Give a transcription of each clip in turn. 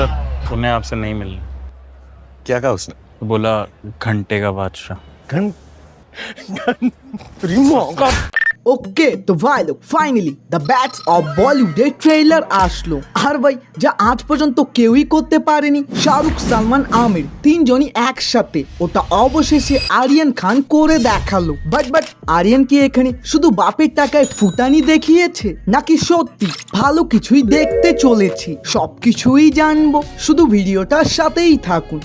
Sir उन्हें आपसे नहीं मिलना। क्या कहा उसने? बोला घंटे का बादशाह। ওকে তো ভাই লোক ফাইনালি দ্য ব্যাটস অফ বলিউডের ট্রেলার আসলো। আর ভাই যা আজ পর্যন্ত কেউই করতে পারেনি, শাহরুখ, সালমান, আমির তিনজনই একসাথে ওটা অবশেষে আরিয়ান খান করে দেখালো। বাট আরিয়ান কি এখানে শুধু বাপের টাকায় ফুটানি দেখিয়েছে নাকি সত্যি ভালো কিছুই দেখতে চলেছি? সবকিছুই জানবো, শুধু ভিডিওটার সাথেই থাকুন।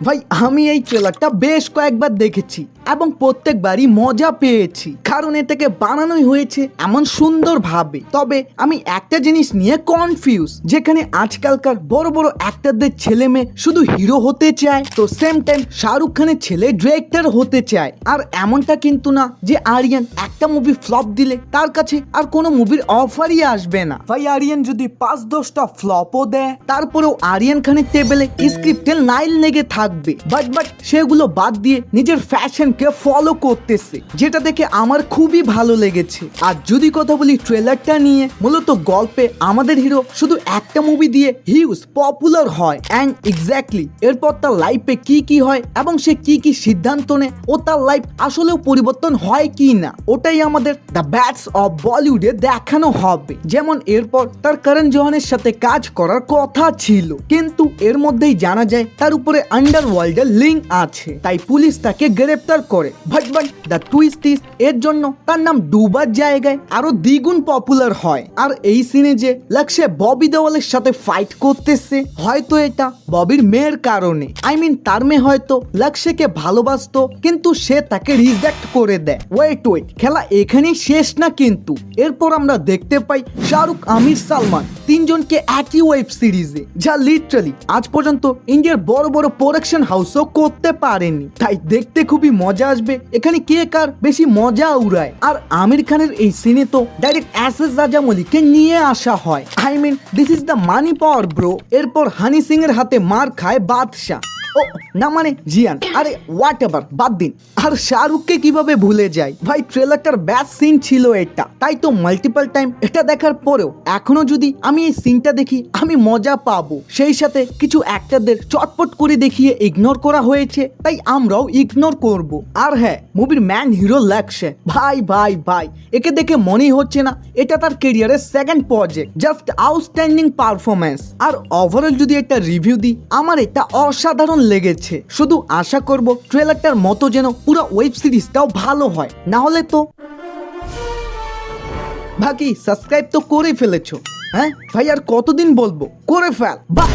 ভাই আমি এই ট্রেলারটা বেশ কয়েকবার দেখেছি এবং প্রত্যেকবারই মজা পেয়েছি, কারণ এ থেকে বানানোই হয়েছে এমন সুন্দর ভাবে। তবে আমি একটা জিনিস নিয়ে কনফিউজ, যেখানে আজকালকার বড় বড় অ্যাক্টরদের ছেলে মেয়ে শুধু হিরো হতে চায়, তো সেম টাইম শাহরুখ খানের ছেলে ডিরেক্টর হতে চায়। আর এমনটা কিন্তু না যে আরিয়ান একটা মুভি ফ্লপ দিলে তার কাছে আর কোনো মুভির অফারই আসবে না। ভাই আরিয়ান যদি 5-10টা ফ্লপও দেয়, তারপরেও আরিয়ান খানের টেবিলে স্ক্রিপ্টের নাইল লেগে থাকবে। বাট সেগুলো বাদ দিয়ে নিজের ফ্যাশনকে ফলো করতেছে, যেটা দেখে আমার খুবই ভালো লেগেছে। আর যদি কথা বলি ট্রেলারটা নিয়ে, মূলত গল্পে আমাদের হিরো শুধু একটা মুভি দিয়ে হিউজ পপুলার হয় অ্যান্ড এক্স্যাক্টলি এরপর তার লাইফে কি হয় এবং সে কি সিদ্ধান্ত নেয় ও তার লাইফ আসলেও পরিবর্তন হয় কি না, ওটাই আমাদের দ্য ব্যাটস অফ বলিউডে দেখানো হবে। যেমন এরপর তার করণ জোহরের সাথে কাজ করার কথা ছিল, কিন্তু এর মধ্যেই জানা যায় তার উপরে আন্ডারওয়ার্ল্ডের লিঙ্ক আছে, তাই পুলিশ তাকে গ্রেপ্তার করে। বাট দ্য টুইস্ট ইজ এর জন্য তার নাম ডুবার জায়গায় আরো দ্বিগুণ পপুলার হয়। আর এই সিনে যে লক্ষ্যে ববি দেওয়ালের সাথে ফাইট করতেছে, হয়তো এটা ববির মেয়ের কারণে। আই মিন তার মেয়ে হয়তো লক্ষ্যকে ভালোবাসতো, কিন্তু সে তাকে রিজেক্ট করে দেয়। ওয়েট খেলা এখানেই শেষ না কিন্তু। এরপর আমরা দেখতে পাই শাহরুখ, আমির, সালমান তিনজনকে একই ওয়েব সিরিজে, যা লিটারালি আজ পর্যন্ত ইন্ডিয়ার বড় বড় প্রোডাকশন হাউসও করতে পারেনি। তাই দেখতে খুবই মজা আসবে এখানে কে কার বেশি মজা উড়ায়। আর আমির খানের এই সিনে তো ডাইরেক্ট এসএস রাজামৌলিকে নিয়ে আসা হয়। I mean this is the money power bro. এরপর হানি সিং এর হাতে মার খায় বাদশাহ, ও না মানে জিয়ান, আরে হোয়াট এভার, বাদ দিন। আর শাহরুখকে কিভাবে ভুলে যায়? ভাই ট্রেলারটার বেস্ট সিন ছিল এটা, তাই তো মাল্টিপল টাইম এটা দেখার পরেও এখনো যদি আমি এই সিনটা দেখি আমি মজা পাবো। সেই সাথে কিছু অ্যাক্টরদের চটপট করে দেখিয়ে ইগনোর করা হয়েছে, তাই আমরাও ইগনোর করব। আর হ্যাঁ, মুভির ম্যান হিরো লাগছে ভাই একে দেখে মনেই হচ্ছে না এটা তার ক্যারিয়ারের second project. Just outstanding performance. আর ওভারঅল যদি একটা রিভিউ দিই, আমার এটা অসাধারণ লেগেছে। শুধু আশা করব ট্রেলারটার মতো যেন পুরো ওয়েব সিরিজটাও ভালো হয়, না হলে তো বাকি সাবস্ক্রাইব তো করে ফেলেছো। হ্যাঁ ভাই, আর কতদিন বলবো, করে ফেল। বাহ।